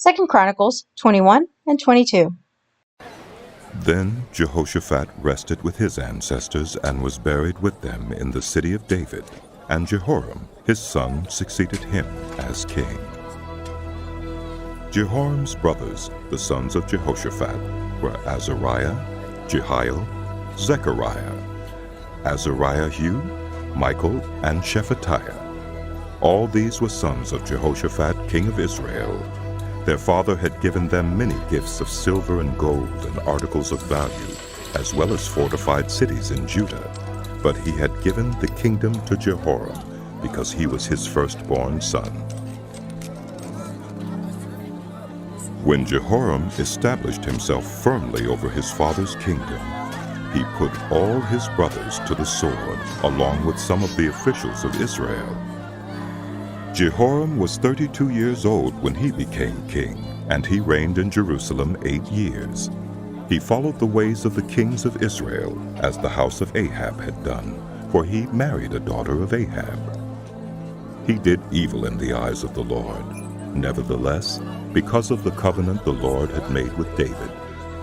2 Chronicles 21 and 22. Then Jehoshaphat rested with his ancestors and was buried with them in the city of David, and Jehoram, his son, succeeded him as king. Jehoram's brothers, the sons of Jehoshaphat, were Azariah, Jehiel, Zechariah, Azariahu, Michael, and Shephatiah. All these were sons of Jehoshaphat, king of Israel. Their father had given them many gifts of silver and gold and articles of value, as well as fortified cities in Judah. But he had given the kingdom to Jehoram, because he was his firstborn son. When Jehoram established himself firmly over his father's kingdom, he put all his brothers to the sword, along with some of the officials of Israel. Jehoram was 32 years old when he became king, and he reigned in Jerusalem 8 years. He followed the ways of the kings of Israel, as the house of Ahab had done, for he married a daughter of Ahab. He did evil in the eyes of the Lord. Nevertheless, because of the covenant the Lord had made with David,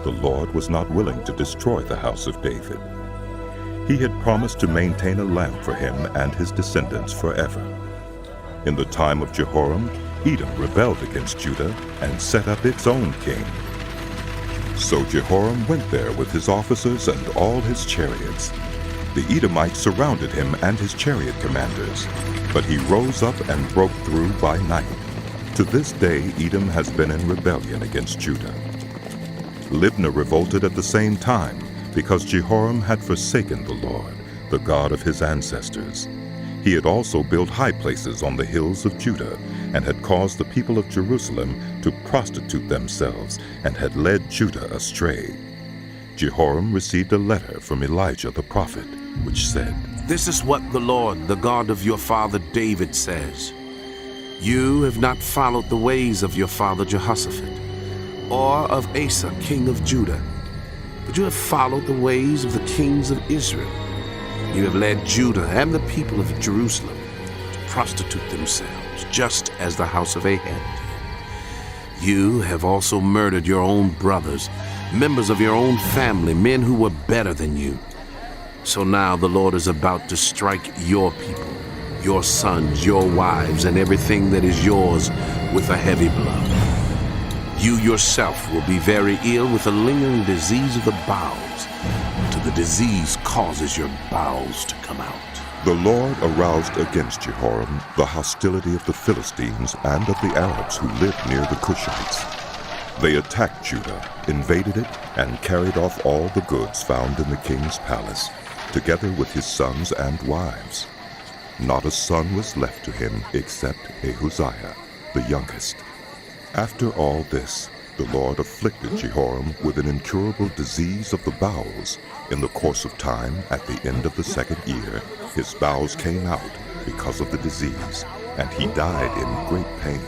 the Lord was not willing to destroy the house of David. He had promised to maintain a lamp for him and his descendants forever. In the time of Jehoram, Edom rebelled against Judah and set up its own king. So Jehoram went there with his officers and all his chariots. The Edomites surrounded him and his chariot commanders, but he rose up and broke through by night. To this day Edom has been in rebellion against Judah. Libnah revolted at the same time, because Jehoram had forsaken the Lord, the God of his ancestors. He had also built high places on the hills of Judah, and had caused the people of Jerusalem to prostitute themselves, and had led Judah astray. Jehoram received a letter from Elijah the prophet, which said, "This is what the Lord, the God of your father David, says. You have not followed the ways of your father Jehoshaphat, or of Asa, king of Judah, but you have followed the ways of the kings of Israel. You have led Judah and the people of Jerusalem to prostitute themselves, just as the house of Ahab did. You have also murdered your own brothers, members of your own family, men who were better than you. So now the Lord is about to strike your people, your sons, your wives, and everything that is yours with a heavy blow. You yourself will be very ill with a lingering disease of the bowels, until the disease causes your bowels to come out." The Lord aroused against Jehoram the hostility of the Philistines and of the Arabs who lived near the Cushites. They attacked Judah, invaded it, and carried off all the goods found in the king's palace, together with his sons and wives. Not a son was left to him except Ahaziah, the youngest. After all this, the Lord afflicted Jehoram with an incurable disease of the bowels. In the course of time, at the end of the 2nd year, his bowels came out because of the disease, and he died in great pain.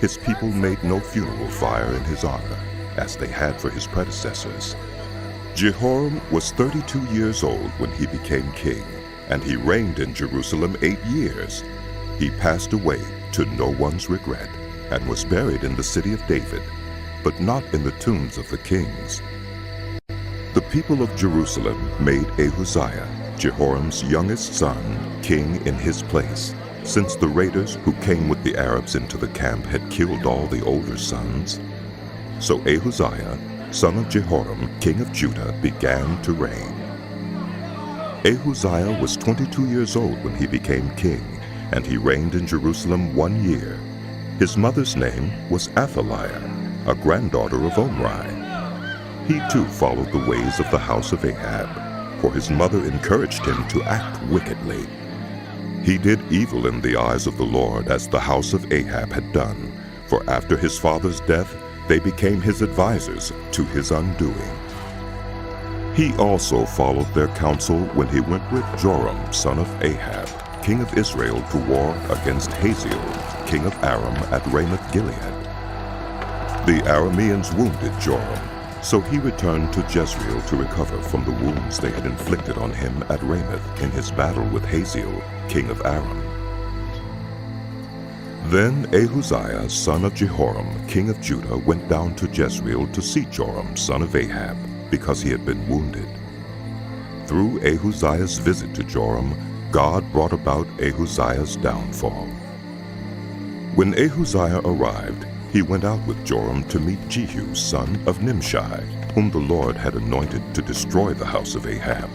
His people made no funeral fire in his honor, as they had for his predecessors. Jehoram was 32 years old when he became king, and he reigned in Jerusalem 8 years. He passed away to no one's regret, and was buried in the city of David, but not in the tombs of the kings. The people of Jerusalem made Ahaziah, Jehoram's youngest son, king in his place, since the raiders who came with the Arabs into the camp had killed all the older sons. So Ahaziah, son of Jehoram, king of Judah, began to reign. Ahaziah was 22 years old when he became king, and he reigned in Jerusalem 1 year. His mother's name was Athaliah, a granddaughter of Omri. He too followed the ways of the house of Ahab, for his mother encouraged him to act wickedly. He did evil in the eyes of the Lord, as the house of Ahab had done, for after his father's death they became his advisers to his undoing. He also followed their counsel when he went with Joram, son of Ahab, king of Israel, to war against Hazael, king of Aram, at Ramoth-Gilead. The Arameans wounded Joram, so he returned to Jezreel to recover from the wounds they had inflicted on him at Ramoth in his battle with Hazael, king of Aram. Then Ahaziah, son of Jehoram, king of Judah, went down to Jezreel to see Joram, son of Ahab, because he had been wounded. Through Ahaziah's visit to Joram, God brought about Ahaziah's downfall. When Ahaziah arrived, he went out with Joram to meet Jehu, son of Nimshi, whom the Lord had anointed to destroy the house of Ahab.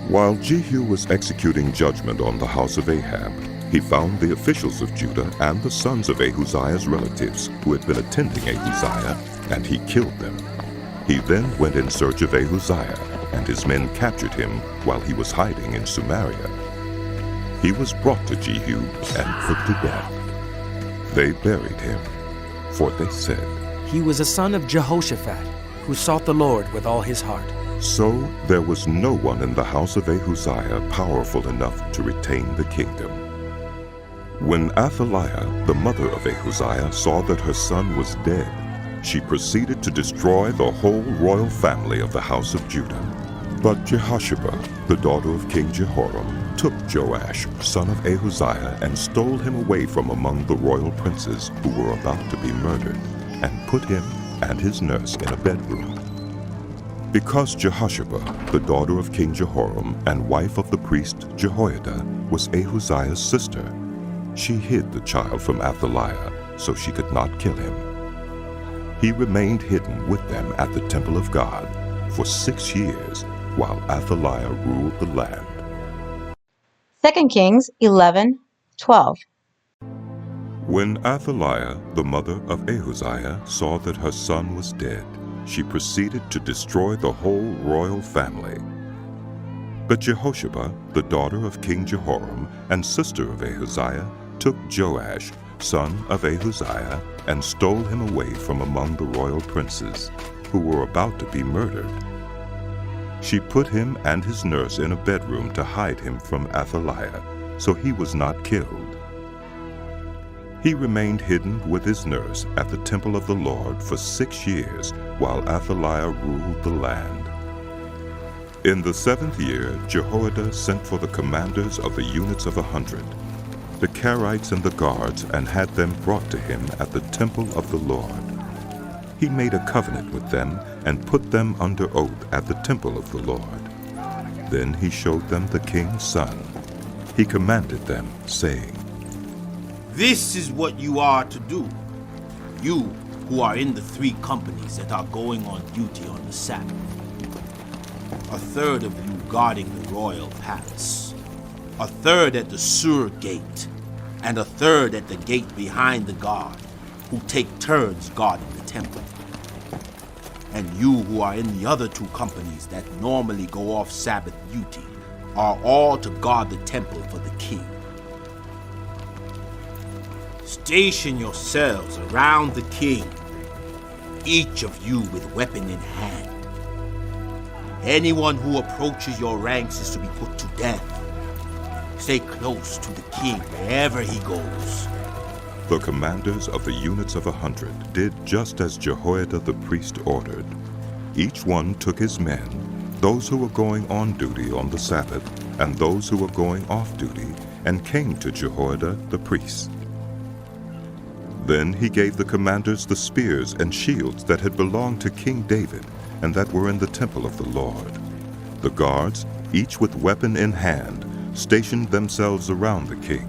While Jehu was executing judgment on the house of Ahab, he found the officials of Judah and the sons of Ahaziah's relatives who had been attending Ahaziah, and he killed them. He then went in search of Ahaziah, and his men captured him while he was hiding in Samaria. He was brought to Jehu and put to death. They buried him, for they said, "He was a son of Jehoshaphat, who sought the Lord with all his heart." So there was no one in the house of Ahaziah powerful enough to retain the kingdom. When Athaliah, the mother of Ahaziah, saw that her son was dead, she proceeded to destroy the whole royal family of the house of Judah. But Jehoshaphat, the daughter of King Jehoram, took Joash, son of Ahaziah, and stole him away from among the royal princes who were about to be murdered, and put him and his nurse in a bedroom. Because Jehoshaphat, the daughter of King Jehoram and wife of the priest Jehoiada, was Ahaziah's sister, she hid the child from Athaliah so she could not kill him. He remained hidden with them at the temple of God for 6 years while Athaliah ruled the land. 2 Kings 11:12. When Athaliah, the mother of Ahaziah, saw that her son was dead, she proceeded to destroy the whole royal family. But Jehoshaphat, the daughter of King Jehoram and sister of Ahaziah, took Joash, son of Ahaziah, and stole him away from among the royal princes, who were about to be murdered. She put him and his nurse in a bedroom to hide him from Athaliah, so he was not killed. He remained hidden with his nurse at the temple of the Lord for 6 years while Athaliah ruled the land. In the 7th year, Jehoiada sent for the commanders of the units of 100, the Carites and the guards, and had them brought to him at the temple of the Lord. He made a covenant with them and put them under oath at the temple of the Lord. Then he showed them the king's son. He commanded them, saying, "This is what you are to do, you who are in the 3 companies that are going on duty on the Sabbath. A third of you guarding the royal palace, a third at the Sur gate, and a third at the gate behind the guard, who take turns guarding the temple. And you who are in the other 2 companies that normally go off Sabbath duty are all to guard the temple for the king. Station yourselves around the king, each of you with weapon in hand. Anyone who approaches your ranks is to be put to death. Stay close to the king wherever he goes." The commanders of the units of 100 did just as Jehoiada the priest ordered. Each one took his men, those who were going on duty on the Sabbath and those who were going off duty, and came to Jehoiada the priest. Then he gave the commanders the spears and shields that had belonged to King David and that were in the temple of the Lord. The guards, each with weapon in hand, stationed themselves around the king,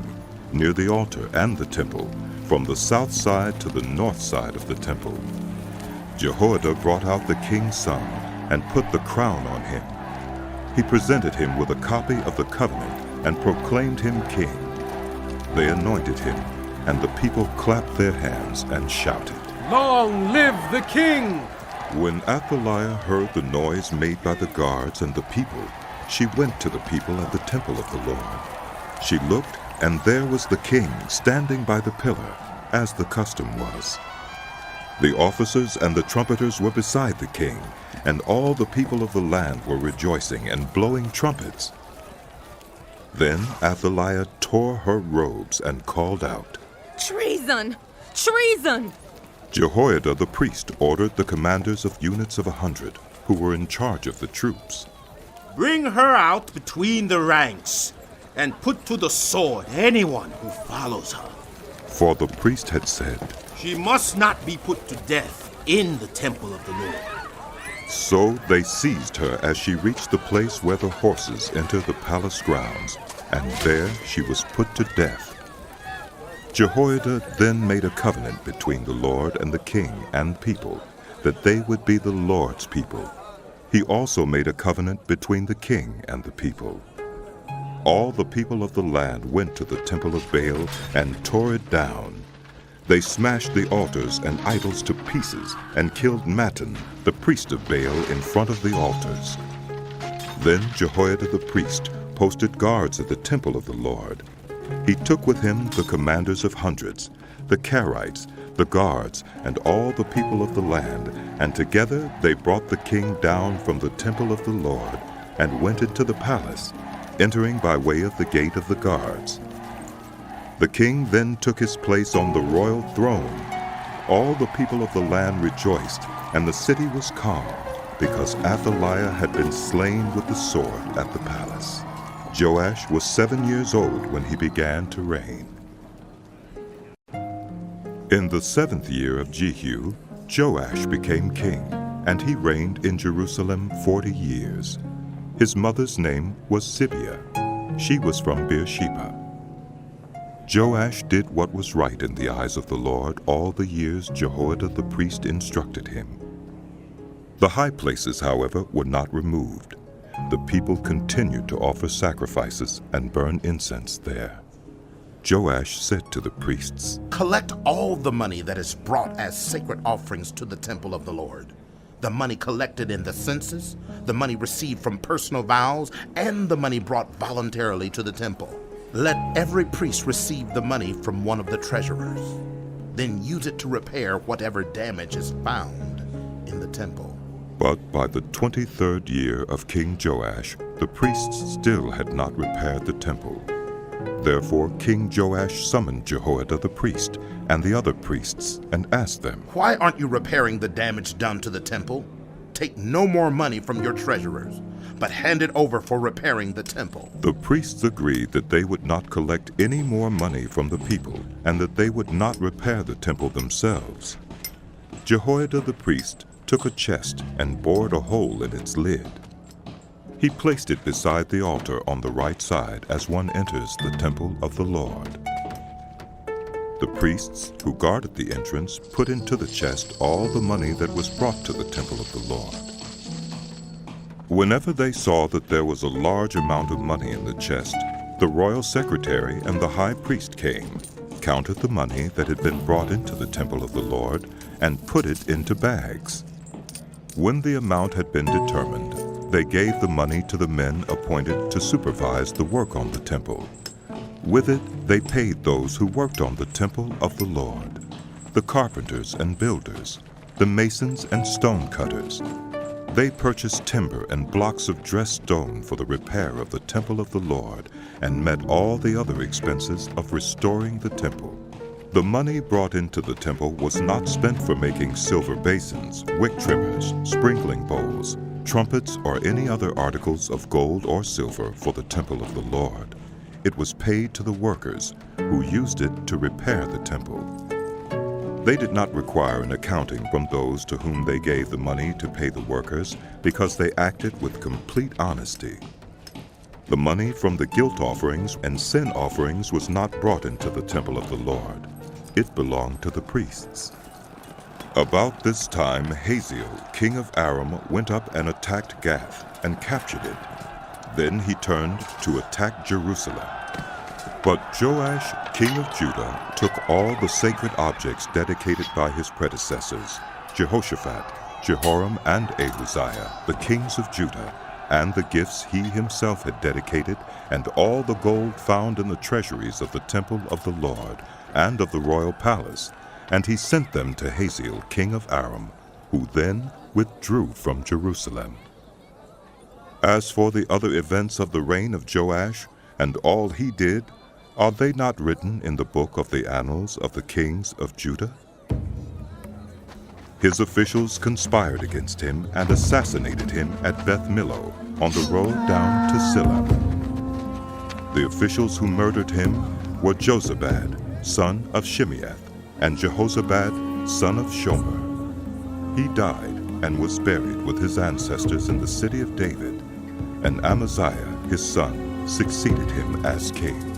near the altar and the temple, from the south side to the north side of the temple. Jehoiada brought out the king's son and put the crown on him. He presented him with a copy of the covenant and proclaimed him king. They anointed him, and the people clapped their hands and shouted, "Long live the king!" When Athaliah heard the noise made by the guards and the people, she went to the people at the temple of the Lord. She looked, and there was the king standing by the pillar, as the custom was. The officers and the trumpeters were beside the king, and all the people of the land were rejoicing and blowing trumpets. Then Athaliah tore her robes and called out, "Treason! Treason!" Jehoiada the priest ordered the commanders of units of 100, who were in charge of the troops, "Bring her out between the ranks, and put to the sword anyone who follows her." For the priest had said, "She must not be put to death in the temple of the Lord." So they seized her as she reached the place where the horses enter the palace grounds, and there she was put to death. Jehoiada then made a covenant between the Lord and the king and people, that they would be the Lord's people. He also made a covenant between the king and the people. All the people of the land went to the temple of Baal and tore it down. They smashed the altars and idols to pieces and killed Mattan, the priest of Baal, in front of the altars. Then Jehoiada the priest posted guards at the temple of the Lord. He took with him the commanders of hundreds, the Carites, the guards, and all the people of the land, and together they brought the king down from the temple of the Lord and went into the palace, entering by way of the gate of the guards. The king then took his place on the royal throne. All the people of the land rejoiced, and the city was calm, because Athaliah had been slain with the sword at the palace. Joash was 7 years old when he began to reign. In the 7th year of Jehu, Joash became king, and he reigned in Jerusalem 40 years. His mother's name was Zibiah. She was from Beersheba. Joash did what was right in the eyes of the Lord all the years Jehoiada the priest instructed him. The high places, however, were not removed. The people continued to offer sacrifices and burn incense there. Joash said to the priests, "Collect all the money that is brought as sacred offerings to the temple of the Lord, the money collected in the census, the money received from personal vows, and the money brought voluntarily to the temple. Let every priest receive the money from one of the treasurers. Then use it to repair whatever damage is found in the temple." But by the 23rd year of King Joash, the priests still had not repaired the temple. Therefore King Joash summoned Jehoiada the priest and the other priests and asked them, "Why aren't you repairing the damage done to the temple? Take no more money from your treasurers, but hand it over for repairing the temple." The priests agreed that they would not collect any more money from the people and that they would not repair the temple themselves. Jehoiada the priest took a chest and bored a hole in its lid. He placed it beside the altar on the right side as one enters the temple of the Lord. The priests who guarded the entrance put into the chest all the money that was brought to the temple of the Lord. Whenever they saw that there was a large amount of money in the chest, the royal secretary and the high priest came, counted the money that had been brought into the temple of the Lord, and put it into bags. When the amount had been determined, they gave the money to the men appointed to supervise the work on the temple. With it, they paid those who worked on the temple of the Lord, the carpenters and builders, the masons and stone cutters. They purchased timber and blocks of dressed stone for the repair of the temple of the Lord and met all the other expenses of restoring the temple. The money brought into the temple was not spent for making silver basins, wick trimmers, sprinkling bowls, trumpets, or any other articles of gold or silver for the temple of the Lord. It was paid to the workers, who used it to repair the temple. They did not require an accounting from those to whom they gave the money to pay the workers, because they acted with complete honesty. The money from the guilt offerings and sin offerings was not brought into the temple of the Lord. It belonged to the priests. About this time Hazael, king of Aram, went up and attacked Gath and captured it. Then he turned to attack Jerusalem. But Joash, king of Judah, took all the sacred objects dedicated by his predecessors, Jehoshaphat, Jehoram, and Ahaziah, the kings of Judah, and the gifts he himself had dedicated, and all the gold found in the treasuries of the temple of the Lord, and of the royal palace, and he sent them to Hazael, king of Aram, who then withdrew from Jerusalem. As for the other events of the reign of Joash, and all he did, are they not written in the book of the annals of the kings of Judah? His officials conspired against him and assassinated him at Beth Millo, on the road down to Silla. The officials who murdered him were Jozabad, son of Shimeath, and Jehozabad, son of Shomer. He died and was buried with his ancestors in the city of David, and Amaziah his son succeeded him as king.